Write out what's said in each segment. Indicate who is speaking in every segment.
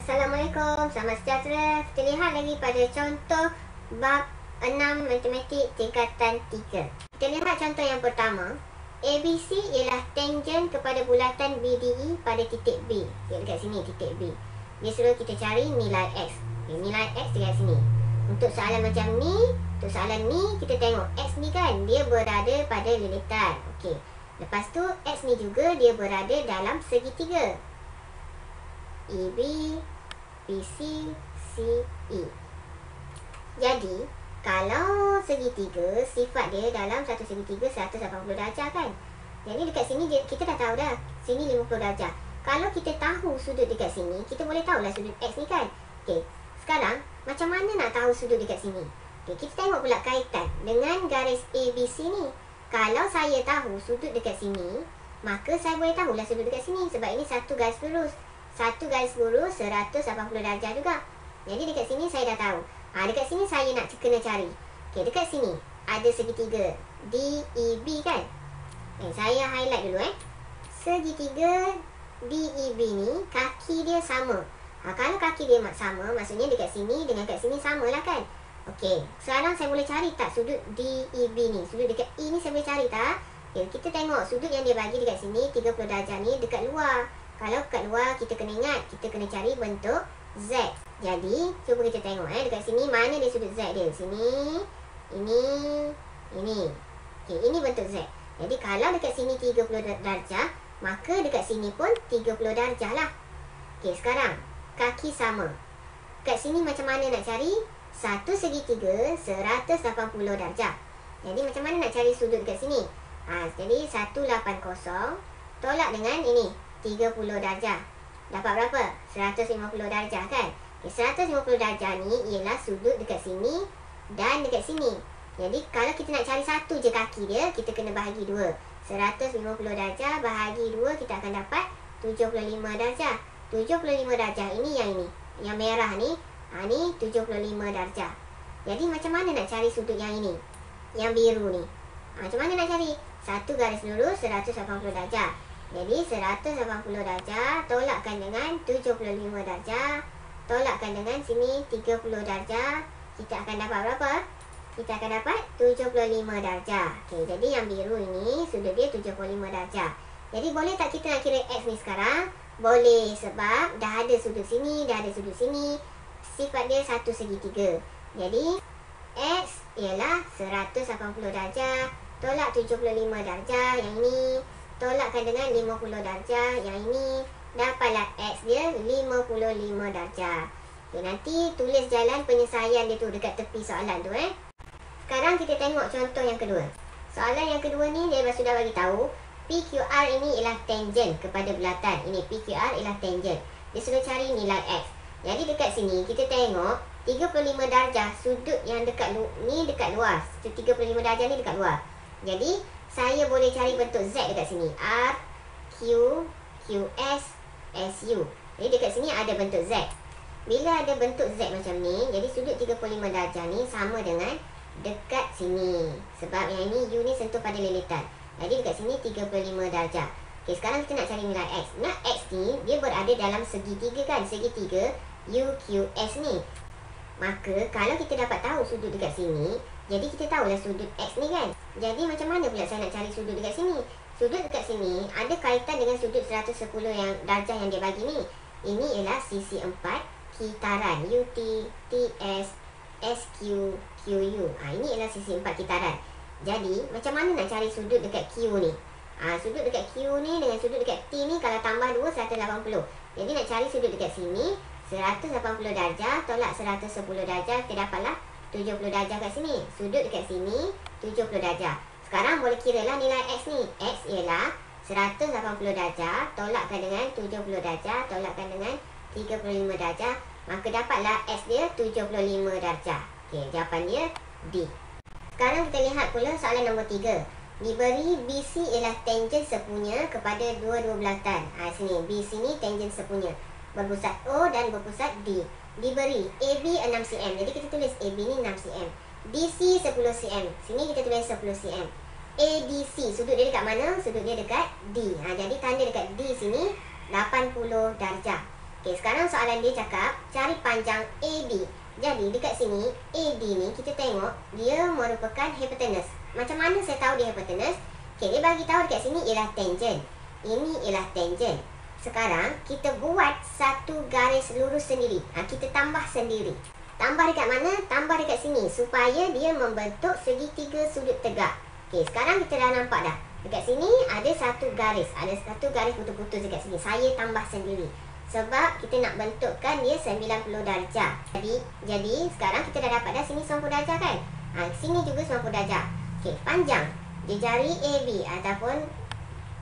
Speaker 1: Assalamualaikum, selamat sejahtera. Kita lihat lagi pada contoh bab 6 matematik tingkatan 3. Kita lihat contoh yang pertama. ABC ialah tangent kepada bulatan BDE pada titik B. Dekat sini titik B. Dia suruh kita cari nilai X. Nilai X dekat sini. Untuk soalan macam ni, kita tengok X ni kan, dia berada pada lilitan. Okey. Lepas tu X ni juga dia berada dalam segitiga. EB, BC, CE. Jadi, kalau segitiga, sifat dia dalam satu segitiga 180 darjah kan. Jadi dekat sini kita dah tahu dah. Sini 50 darjah. Kalau kita tahu sudut dekat sini, kita boleh tahulah sudut X ni kan. Okey. Sekarang, macam mana nak tahu sudut dekat sini? Okey, kita tengok pula kaitan dengan garis ABC ni. Kalau saya tahu sudut dekat sini, maka saya boleh tahulah sudut dekat sini. Sebab ini satu garis lurus. Satu garis lurus 180 darjah juga. Jadi dekat sini saya dah tahu. Dekat sini saya nak kena cari. Okey, dekat sini ada segitiga DEB kan. Saya highlight dulu Segitiga DEB ni kaki dia sama. Kalau kaki dia sama, maksudnya dekat sini dengan kat sini samalah kan. Okey, sekarang saya boleh cari tak sudut DEB ni? Sudut dekat E ni saya boleh cari tak? Okay, kita tengok sudut yang dia bagi dekat sini 30 darjah ni dekat luar. Kalau kat luar, kita kena ingat, kita kena cari bentuk Z. Jadi, cuba kita tengok dekat sini mana dia sudut Z dia. Sini, ini. Okey, ini bentuk Z. Jadi, kalau dekat sini 30 darjah, maka dekat sini pun 30 darjah lah. Okey, sekarang, kaki sama. Kat sini macam mana nak cari? Satu segitiga 180 darjah. Jadi, macam mana nak cari sudut dekat sini? Jadi, 180 tolak dengan ini. 30 darjah. Dapat berapa? 150 darjah kan? Okay, 150 darjah ni ialah sudut dekat sini dan dekat sini. Jadi kalau kita nak cari satu je kaki dia, kita kena bahagi 2. 150 darjah bahagi 2, kita akan dapat 75 darjah. 75 darjah ini yang ini. Yang merah ni, ni 75 darjah. Jadi macam mana nak cari sudut yang ini? Yang biru ni. Macam mana nak cari? Satu garis lurus 180 darjah. Jadi 180 darjah tolakkan dengan 75 darjah. Tolakkan dengan sini 30 darjah. Kita akan dapat berapa? Kita akan dapat 75 darjah. Okey, jadi yang biru ini sudut dia 75 darjah. Jadi boleh tak kita nak kira X ni sekarang? Boleh, sebab dah ada sudut sini, dah ada sudut sini. Sifat dia satu segitiga. Jadi X ialah 180 darjah tolak 75 darjah. Yang ini tolakkan dengan 50 darjah. Yang ini dapatlah X dia 55 darjah. Okay, nanti tulis jalan penyelesaian dia tu dekat tepi soalan tu Sekarang kita tengok contoh yang kedua. Soalan yang kedua ni dia sudah bagi tahu PQR ini ialah tangent kepada bulatan. Ini PQR ialah tangent. Dia sudah cari nilai X. Jadi dekat sini kita tengok 35 darjah sudut yang dekat ni dekat luar. 35 darjah ni dekat luar. Jadi saya boleh cari bentuk Z dekat sini. R, Q, QS, SU. Jadi dekat sini ada bentuk Z. Bila ada bentuk Z macam ni, jadi sudut 35 darjah ni sama dengan dekat sini. Sebab yang ini U ni sentuh pada lilitan. Jadi dekat sini 35 darjah. Okey, sekarang kita nak cari nilai X. Nak X ni, dia berada dalam segitiga kan? Segitiga UQS ni. Maka kalau kita dapat tahu sudut dekat sini, jadi kita tahulah sudut X ni kan. Jadi macam mana pula saya nak cari sudut dekat sini? Sudut dekat sini ada kaitan dengan sudut 110 yang darjah yang dia bagi ni. Ini ialah sisi 4 kitaran UT, TS, SQ, QU. Ini ialah sisi 4 kitaran. Jadi macam mana nak cari sudut dekat Q ni? Sudut dekat Q ni dengan sudut dekat T ni kalau tambah 2 180. Jadi nak cari sudut dekat sini 180 darjah tolak 110 darjah, kita dapatlah 70 darjah kat sini. Sudut dekat sini 70 darjah. Sekarang boleh kira lah nilai X ni. X ialah 180 darjah tolakkan dengan 70 darjah tolakkan dengan 35 darjah. Maka dapatlah X dia 75 darjah. Okey, jawapan dia D. Sekarang kita lihat pula soalan nombor 3. Diberi BC ialah tangent sepunya kepada dua-dua bulatan. Sini BC ni tangent sepunya. Berpusat O dan berpusat D. Diberi AB 6 cm. Jadi kita tulis AB ni 6 cm. DC 10 cm. Sini kita tulis 10 cm. ADC, sudut dia dekat mana? Sudut dia dekat D. Jadi tanda dekat D sini 80 darjah. Okey, sekarang soalan dia cakap cari panjang AB. Jadi dekat sini AD ni kita tengok dia merupakan hipotenus. Macam mana saya tahu dia hipotenus? Okey, dia bagi tahu dekat sini ialah tangent. Ini ialah tangent. Sekarang kita buat satu garis lurus sendiri. Kita tambah sendiri. Tambah dekat mana? Tambah dekat sini supaya dia membentuk segitiga sudut tegak. Okey, sekarang kita dah nampak dah. Dekat sini ada satu garis. Ada satu garis putus-putus dekat sini. Saya tambah sendiri. Sebab kita nak bentukkan dia 90 darjah. Jadi sekarang kita dah dapat dah sini 90 darjah kan? Sini juga 90 darjah. Okey, panjang jari AB ataupun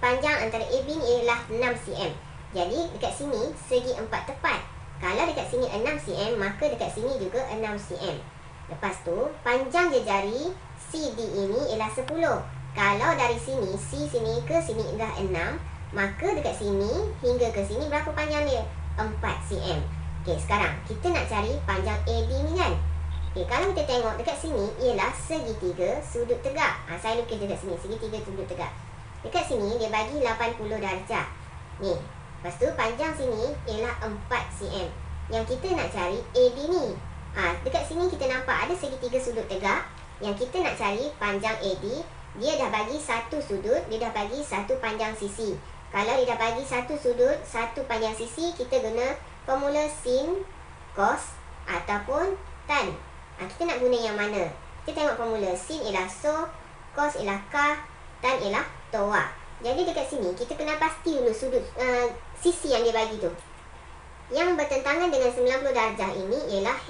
Speaker 1: panjang antara AB ni ialah 6 cm. Jadi dekat sini segi 4 tepat. Kalau dekat sini 6 cm, maka dekat sini juga 6 cm. Lepas tu panjang jari CD ini ialah 10. Kalau dari sini C sini ke sini dah 6, maka dekat sini hingga ke sini berapa panjang dia? 4 cm. Okey, sekarang kita nak cari panjang AD ni kan. Okey, kalau kita tengok dekat sini ialah segitiga sudut tegak. Saya lukis dekat sini segitiga sudut tegak. Dekat sini dia bagi 80 darjah. Ni. Lepas tu panjang sini ialah 4 cm. Yang kita nak cari AD ni. Dekat sini kita nampak ada segitiga sudut tegak. Yang kita nak cari panjang AD, dia dah bagi satu sudut, dia dah bagi satu panjang sisi. Kalau dia dah bagi satu sudut, satu panjang sisi, kita guna formula sin, cos ataupun tan. Kita nak guna yang mana? Kita tengok formula. Sin ialah so, cos ialah ka, tan ialah toa. Jadi dekat sini kita kena pasti dulu sudut sisi yang dia bagi tu. Yang bertentangan dengan 90 darjah ini ialah H.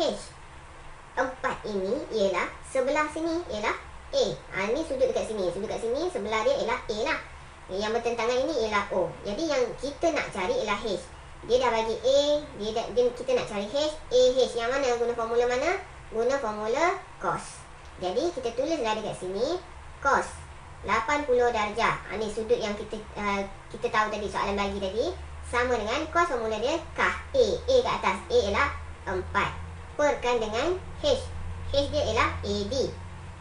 Speaker 1: 4 ini ialah sebelah sini ialah A. Ini sudut dekat sini. Sudut dekat sini sebelah dia ialah A lah. Yang bertentangan ini ialah O. Jadi yang kita nak cari ialah H. Dia dah bagi A, kita nak cari H. A, H. Yang mana? Guna formula mana? Guna formula cos. Jadi kita tulislah dekat sini cos 80 darjah. Ni sudut yang kita tahu tadi, soalan bagi tadi. Sama dengan cos, formula dia kah. A kat atas. A ialah 4. Perkan dengan H. H dia ialah AD.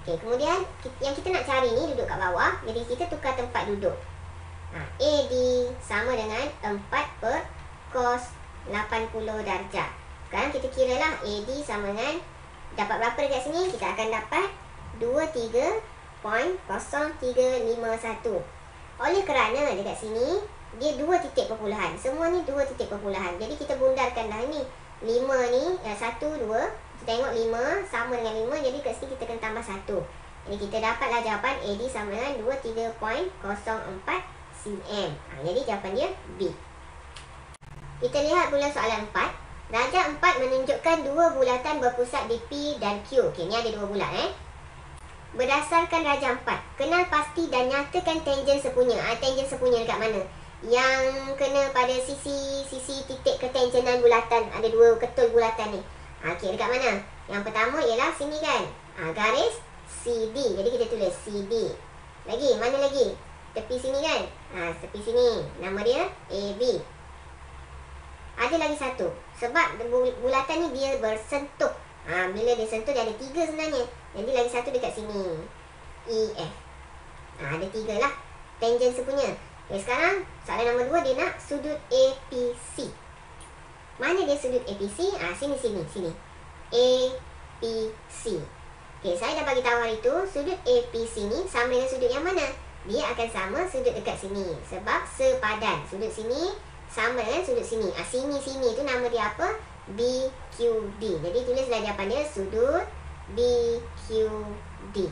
Speaker 1: Okey, kemudian yang kita nak cari ni duduk kat bawah. Jadi kita tukar tempat duduk. AD sama dengan 4 per cos 80 darjah. Sekarang kita kira lah AD sama dengan, dapat berapa dekat sini? Kita akan dapat 23.0351. Oleh kerana dekat sini dia 2 titik perpuluhan. Semua ni 2 titik perpuluhan. Jadi kita bundarkan dah ni. 5 ni 1, 2. Kita tengok 5 sama dengan 5. Jadi kat sini kita kena tambah 1. Jadi kita dapatlah jawapan AD sama dengan 23.04 cm. Jadi jawapan dia B. Kita lihat pula soalan 4. Rajah 4 menunjukkan dua bulatan berpusat di P dan Q. Okey, ni ada dua bulat Berdasarkan rajah 4, kenal pasti dan nyatakan tangen sepunya. Tangen sepunya dekat mana? Yang kena pada sisi titik ketangenan bulatan. Ada dua ketul bulatan ni. Okey, dekat mana? Yang pertama ialah sini kan. Garis CD. Jadi kita tulis CD. Lagi, mana lagi? Tepi sini kan? Tepi sini. Nama dia AB. Ada lagi satu. Sebab bulatan ni dia bersentuh. Bila dia sentuh dia ada 3 sebenarnya. Jadi lagi satu dekat sini. EF. Ada 3 lah. Tangen sepunya. Okay, sekarang soalan nombor 2 dia nak sudut APC. Mana dia sudut APC? Sini. APC. Okay, saya dah bagi tahu hari tu sudut APC ni sama dengan sudut yang mana? Dia akan sama sudut dekat sini. Sebab sepadan. Sudut sini sama dengan sudut sini. Sini tu nama dia apa? BQD. Jadi tulislah jawapan dia sudut BQD.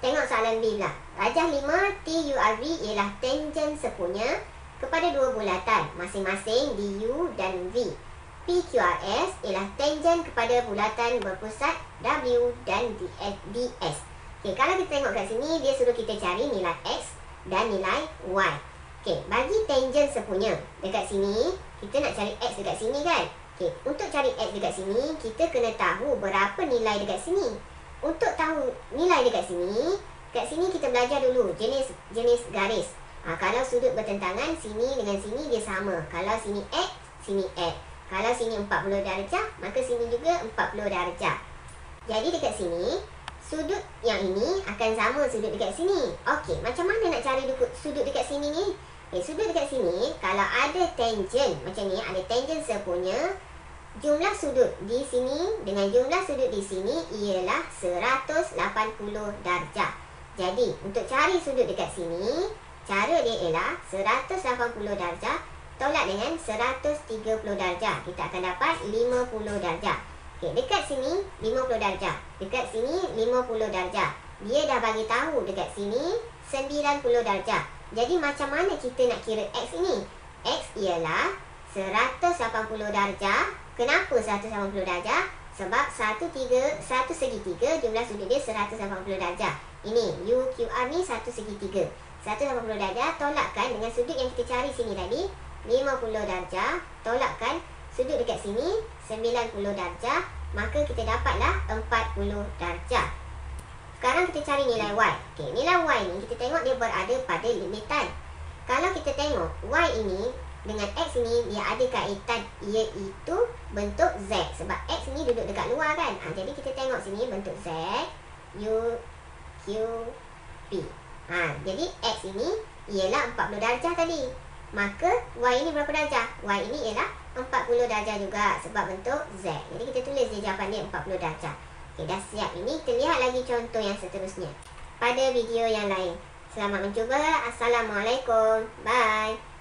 Speaker 1: Tengok soalan B pula. Rajah 5 TURV ialah tangen sepunya kepada dua bulatan masing-masing DU dan V. PQRS ialah tangen kepada bulatan berpusat W dan DS. Okay, kalau kita tengok kat sini, dia suruh kita cari nilai X dan nilai Y. Okay, bagi tangen sepunya dekat sini, kita nak cari X dekat sini kan? Okay, untuk cari X dekat sini, kita kena tahu berapa nilai dekat sini. Untuk tahu nilai dekat sini kita belajar dulu jenis garis. Kalau sudut bertentangan, sini dengan sini dia sama. Kalau sini X, sini X. Kalau sini 40 darjah, maka sini juga 40 darjah. Jadi dekat sini, sudut yang ini akan sama sudut dekat sini. Okey, macam mana nak cari sudut dekat sini ni? Sudut dekat sini, kalau ada tangent macam ni, ada tangent sepunya, jumlah sudut di sini dengan jumlah sudut di sini ialah 180 darjah. Jadi, untuk cari sudut dekat sini, cara dia ialah 180 darjah tolak dengan 130 darjah. Kita akan dapat 50 darjah. Okey, dekat sini 50 darjah. Dekat sini 50 darjah. Dia dah bagi tahu dekat sini 90 darjah. Jadi macam mana kita nak kira X ini? X ialah 180 darjah. Kenapa 180 darjah? Sebab satu segitiga jumlah sudut dia 180 darjah. Ini UQR ni satu segitiga. 180 darjah tolakkan dengan sudut yang kita cari sini tadi 50 darjah. Tolakkan sudut dekat sini 90 darjah. Maka kita dapatlah 40 darjah. Sekarang kita cari nilai Y. Okey, nilai Y ni kita tengok dia berada pada limitan. Kalau kita tengok Y ini dengan X ini dia ada kaitan, iaitu bentuk Z. Sebab X ni duduk dekat luar kan. Jadi kita tengok sini bentuk Z, U, Q, P. Jadi X ini ialah 40 darjah tadi. Maka Y ini berapa darjah? Y ini ialah 40 darjah juga sebab bentuk Z. Jadi kita tulis je jawapan dia 40 darjah. Okey, dah siap. Ini kita lihat lagi contoh yang seterusnya pada video yang lain. Selamat mencuba. Assalamualaikum. Bye.